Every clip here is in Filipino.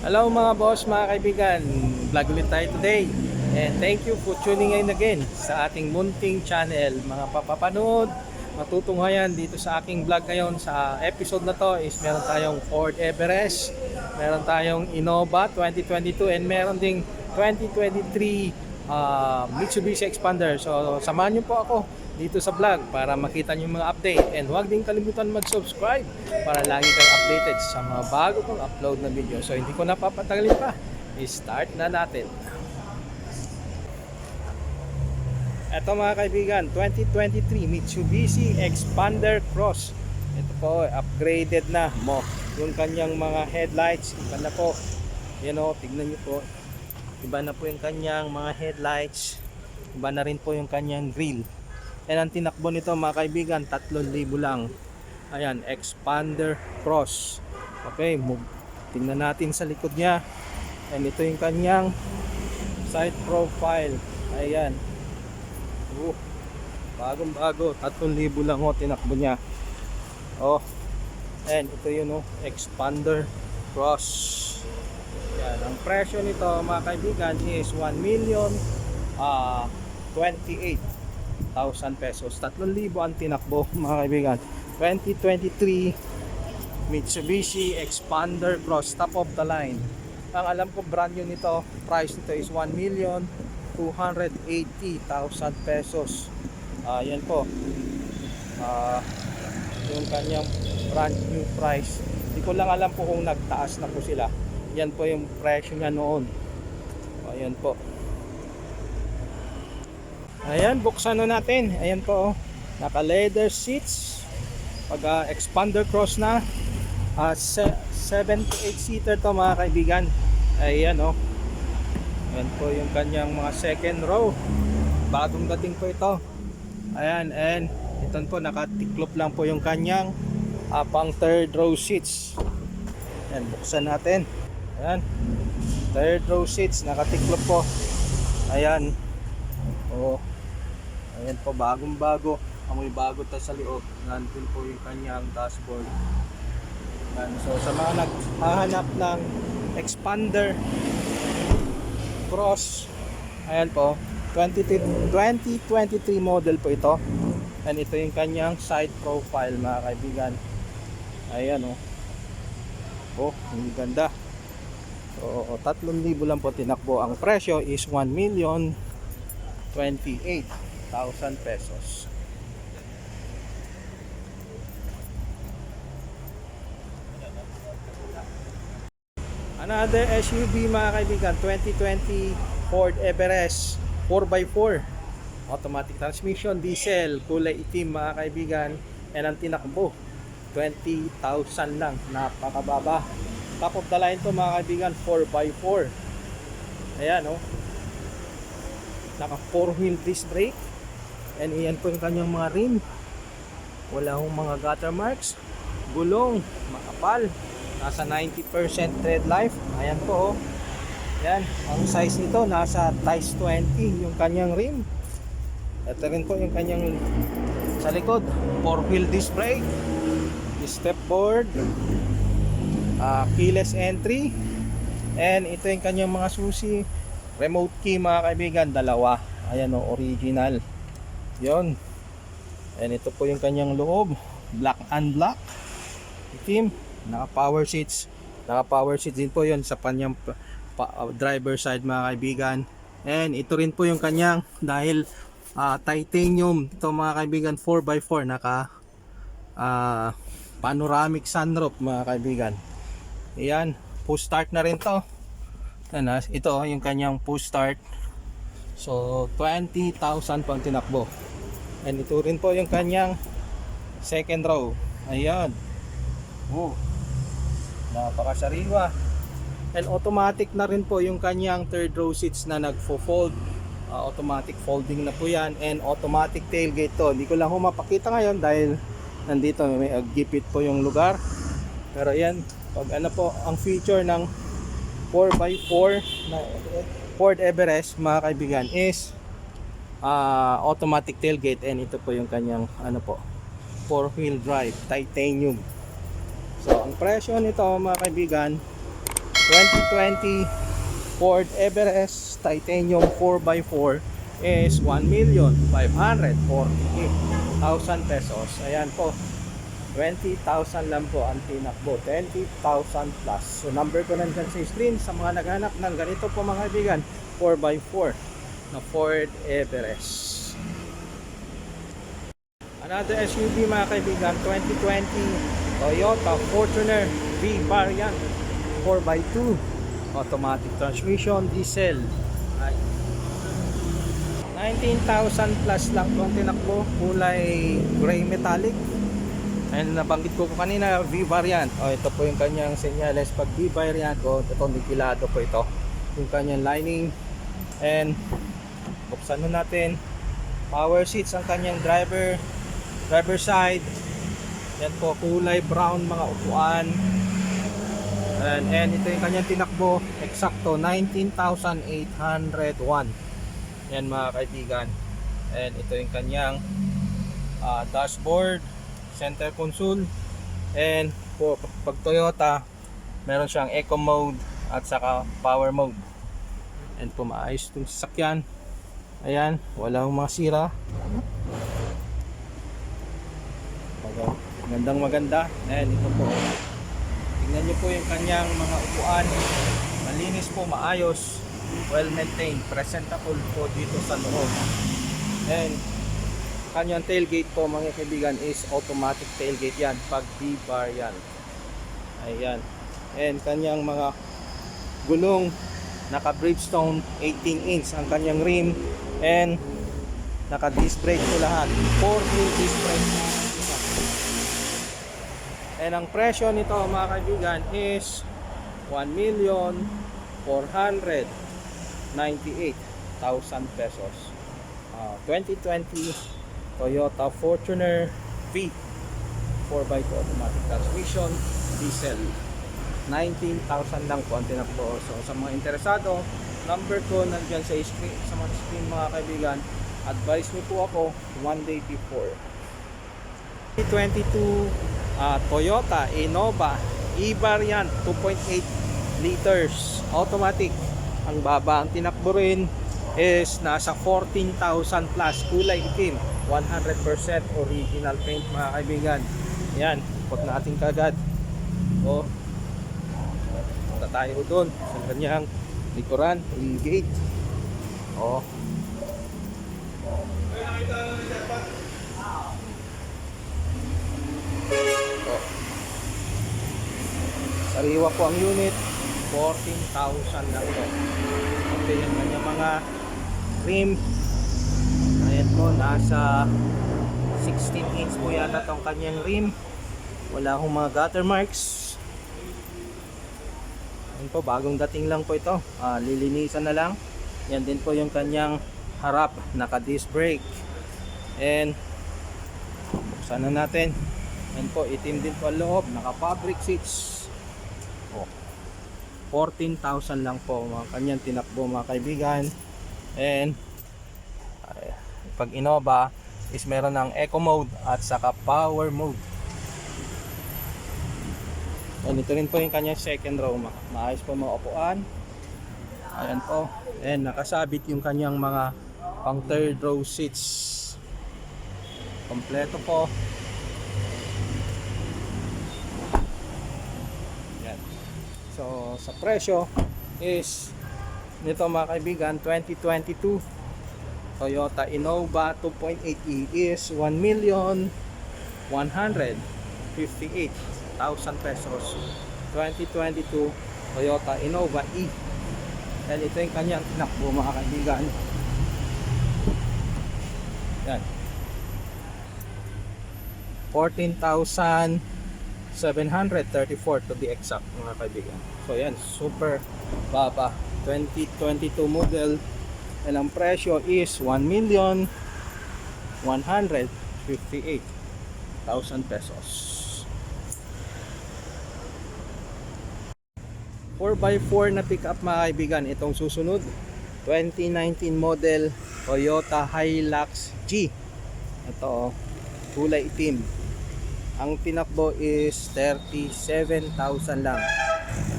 Hello mga boss, mga kaibigan. Vlog ulit tayo today. And thank you for tuning in again sa ating munting channel. Mga papapanood, matutunghayan dito sa aking vlog ngayon. Sa episode na to is meron tayong Ford Everest, meron tayong Innova 2022, and meron ding 2023 Mitsubishi Expander. So samahan niyo po ako dito sa vlog para makita niyo yung mga update, and huwag din kalimutan mag-subscribe para lagi kayong updated sa mga bago kong upload na video. So hindi ko napapatagalin pa, i-start na natin. Ito mga kaibigan, 2023 Mitsubishi Expander Cross. Ito po, upgraded na mo yung kanyang mga headlights. Iba na po, tignan nyo po, iba na po yung kanyang mga headlights, iba na rin po yung kanyang grill. And ang tinakbo nito mga kaibigan, 3,000 lang. Ayan, Expander Cross. Okay, tingnan natin sa likod niya. And ito yung kanyang side profile. Ayan. Bagong bago, 3,000 lang tinakbo niya. And ito yun, Expander Cross. Ayan, ang presyo nito mga kaibigan is 1,028,000 pesos. 3,000 ang tinakbo mga kaibigan. 2023 Mitsubishi Expander Cross, top of the line. Ang alam ko brand new nito, price nito is 1,280,000 pesos. Yan po. Yung kanyang brand new price. Hindi ko lang alam po kung nagtaas na po sila. Yan po yung presyo niya noon. Ayan po. Ayan, buksan na natin. Ayan po, naka leather seats. Pag Expander Cross na, 7 to 8 seater to mga kaibigan. Ayan ayan po yung kanyang mga second row. Bagong dating po ito. Ayan, and ito po, nakatiklop lang po yung kanyang pang third row seats. Ayan, buksan natin. Ayan, third row seats, nakatiklop po. Ayan. Ayan po, bagong bago. Amoy bago tayo sa loob. Nandun po yung kanyang dashboard. Ayan. So sa mga naghahanap ng Expander Cross, ayan po, 2023 model po ito. And ito yung kanyang side profile mga kaibigan. Ayan ang ganda. So 3,000 lang po tinakbo. Ang presyo is 1,028,000 pesos. Another SUV mga kaibigan, 2020 Ford Everest 4x4, automatic transmission, diesel, kulay itim mga kaibigan. And ang tinakbo 20,000 lang, napakababa. Top of the line to mga kaibigan, 4x4. Ayan naka 4-wheel disc brake. And iyan po yung kanyang mga rim. Wala hong mga gutter marks. Gulong, makapal. Nasa 90% tread life. Ayan po Ayan, ang size nito nasa size 20 yung kanyang rim. Ito rin po yung kanyang sa likod, 4-wheel disc brake, step board, keyless entry. And ito yung kanyang mga susi. Remote key mga kaibigan, dalawa. Ayan original. Yon. And ito po yung kanyang loob, black and black, itim. Naka power seats. Naka power seats din po yon sa kanyang driver side mga kaibigan. And ito rin po yung kanyang, dahil titanium ito mga kaibigan, 4x4, naka panoramic sunroof mga kaibigan. Ayan, push start na rin to. Ito yung kanyang push start. So 20,000 pang tinakbo. And ito rin po yung kanyang second row. Ayan. Napakasariwa. And automatic na rin po yung kanyang third row seats na nagfo-fold. Automatic folding na po yan. And automatic tailgate to. Hindi ko lang mapakita ngayon dahil nandito may gipit po yung lugar. Pero yan, pag po ang feature ng 4x4 na Ford Everest mga kaibigan is automatic tailgate. And ito po yung kanyang 4-wheel drive titanium. So ang presyo nito mga kaibigan 2020 Ford Everest Titanium 4x4 is 1,548,000 pesos. Ayan po, 20,000 lang po ang tinakbo, 20,000 plus. So number ko nandyan sa screen sa mga naghanap ng ganito po mga kaibigan, 4x4 na Ford Everest. Another SUV mga kaibigan, 2020 Toyota Fortuner V variant 4x2 automatic transmission, diesel. Ay, 19,000 plus lang po ang tinakbo, kulay gray metallic. And nabanggit ko kanina, V variant. Ito po yung kanyang senyales pag V variant. Ito nikilado po ito yung kanyang lining. And buksan natin, power seats ang kanyang driver side. Yan po, kulay brown mga upuan. And ito yung kanyang tinakbo, eksakto 19,801. Yan mga kaibigan. And ito yung kanyang dashboard, center console. And po, pag Toyota, meron siyang eco mode at saka power mode. And po maayos itong sasakyan. Ayan, walang mga sira. Maganda. And ito po, tingnan nyo po yung kanyang mga upuan. Malinis po, maayos, well maintained, presentable po dito sa loob. And kanyang tailgate po mga kaibigan is automatic tailgate yan pag V-bar yan. Ayan. And kanyang mga gulong, naka Bridgestone 18 inch ang kanyang rim. And naka disc brake po lahat, 4-wheel disc brake. And ang presyo nito mga kaibigan is 1,498,000 pesos. 2020 Toyota Fortuner V 4x2 automatic transmission, diesel. 19,000 lang po ang tinakbo. So sa mga interesado, number ko nandiyan sa screen, sa mga screen mga kaibigan. Advise niyo po ako one day before. 2022 Toyota Innova E-Variant 2.8 liters automatic. Ang baba ang tinakbo rin is nasa 14,000 plus, kulay itim, 100% original paint mga kaibigan. Yan, pag natin kagad. Punta tayo doon sa kanyang likuran, gate. Sariwa po ang unit, 14,000 lang po. Okay, yung kanyang mga rim. Ayan po, nasa 16 inch po yata itong kanyang rim. Wala akong mga gutter marks. Ayan po, bagong dating lang po ito. Lilinisan na lang. Yan din po yung kanyang harap, naka disc brake. And buksan na natin. Ayan po, itim din po ang loob, naka fabric seats. 14,000 lang po mga kanyang tinakbo mga kaibigan. And pag Innova is meron ng eco mode at saka power mode. And ito rin po yung kanyang second row, maayos po mga upuan. Ayan po. And nakasabit yung kanyang mga pang third row seats. Kompleto po. So sa presyo is nito mga kaibigan, 2022 Toyota Innova 2.8e is 1,158,000 pesos. 2022 Toyota Innova E. And ito yung kanyang tinakbo mga kaibigan. Yan, 14,734 to be exact mga kaibigan. So yan, super baba, 2022 model. And ang presyo is 1,158,000 pesos. 4x4 na pickup mga kaibigan, itong susunod, 2019 model Toyota Hilux G. Ito, kulay itim. Ang tinakbo is 37,000 lang.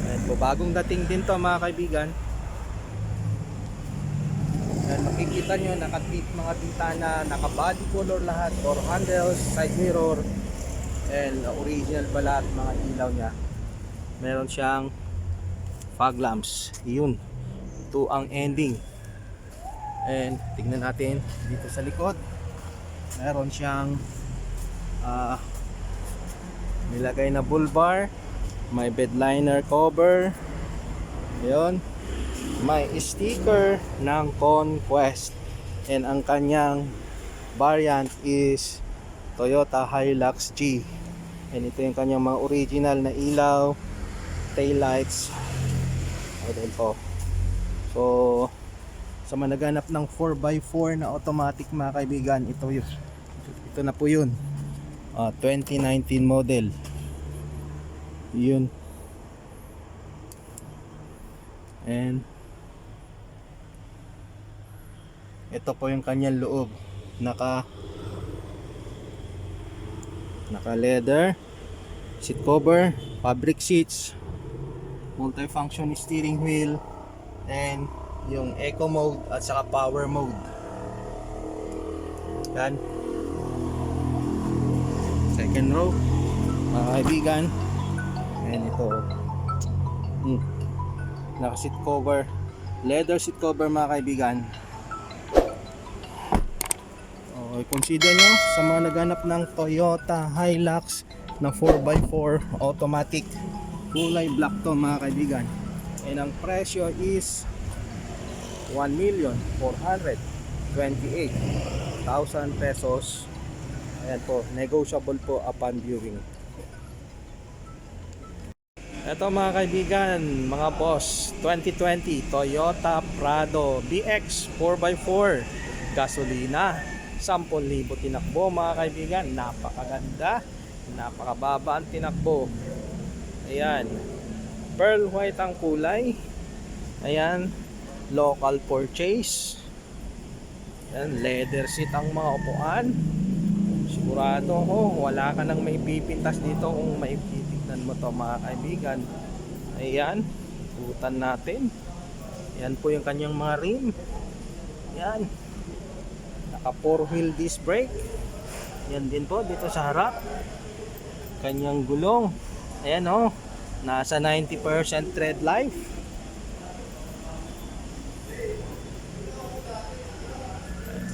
And So, bagong dating din to mga kaibigan. Yan, makikita nyo mga bintana, naka body color lahat, door handles, side mirror, and original pa lahat mga ilaw nya. Meron siyang fog lamps, yun, ito ang ending. And tignan natin dito sa likod, meron siyang nilagay na bull bar, may bed liner cover, yun, may sticker ng Conquest, and ang kanyang variant is Toyota Hilux G. And ito yung kanyang mga original na ilaw, tail lights, ayun po. So sa managanap ng 4x4 na automatic mga kaibigan, ito na po yun. 2019 model yun. And ito po yung kanyang loob, naka leather seat cover, fabric seats, multifunction steering wheel, and yung eco mode at saka power mode. Yan, second row mga kaibigan. And ito naka seat cover, leather seat cover mga kaibigan. Consider nyo sa mga naghanap ng Toyota Hilux na 4x4 automatic, kulay black to mga kaibigan. And ang presyo is 1,428,000 pesos. Ayan po, negotiable po upon viewing. Ito mga kaibigan, mga boss, 2020 Toyota Prado BX 4x4 gasolina, 10,000 tinakbo mga kaibigan. Napakaganda, napakababa ang tinakbo. Ayan, pearl white ang kulay. Ayan, local purchase. Ayan, leather seat ang mga upuan. Sigurado ko wala ka nang may pipintas dito kung may titignan mo to mga kaibigan. Ayan, ikutan natin. Ayan po yung kanyang mga rim. Ayan, naka 4-wheel disc brake. Yan din po dito sa harap. Kanyang gulong, ayan o, nasa 90% tread life.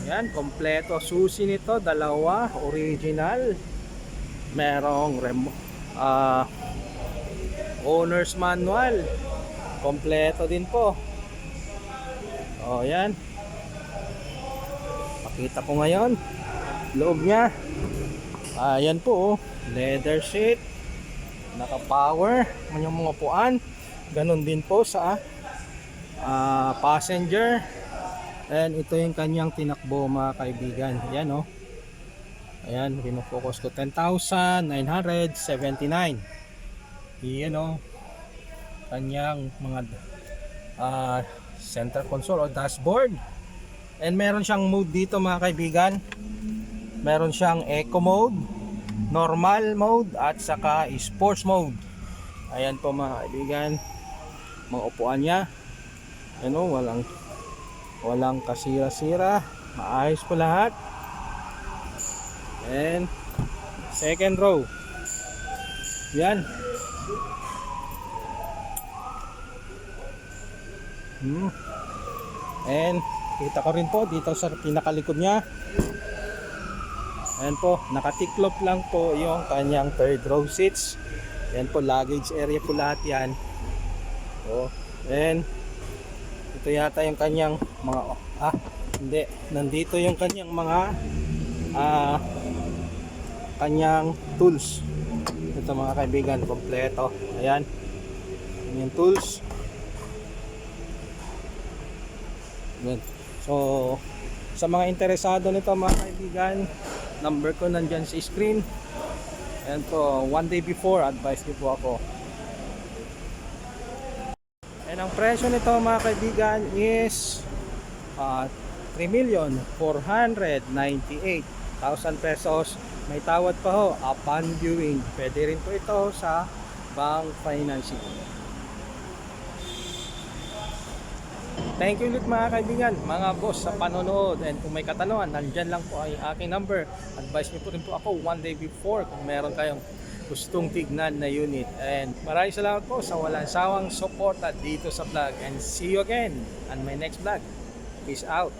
Ayan, kompleto susi nito, dalawa, original. Merong owner's manual, kompleto din po. O yan, pakita ko ngayon loob nya. Ayan po, leather seat, naka power yung mga upuan. Ganon din po sa passenger. And ito yung kanyang tinakbo mga kaibigan. Ayan o, ayan, pinofocus ko, 10,979. Ayan o, kanyang mga center console o dashboard. And meron siyang mode dito mga kaibigan. Meron siyang eco mode, normal mode, at saka sports mode. Ayan po mga kaibigan, mga upuan niya. Ano, walang kasira-sira, maayos po lahat. And second row, yan. And kita ko rin po dito sa pinakalikod niya. Ayan po, nakatiklop lang po yung kanyang third row seats. Ayan po, luggage area po lahat yan. So, and ito yata yung kanyang mga hindi, nandito yung kanyang mga kanyang tools. Ito mga kaibigan, kompleto. Ayan, yung tools. Ayan. So sa mga interesado nito mga kaibigan, number ko nandyan sa screen. Ayan po, one day before advice niyo po ako. And ang presyo nito mga kaibigan is 3,498,000 pesos. May tawad pa ho upon viewing. Pwede rin po ito sa bank financing. Thank you ulit mga kaibigan, mga boss sa panonood. And kung may katanungan, nandyan lang po ay aking number. Advise niyo po rin po ako one day before kung meron kayong gustong tignan na unit. And maraming salamat po sa walang sawang suporta dito sa vlog. And see you again on my next vlog. Peace out.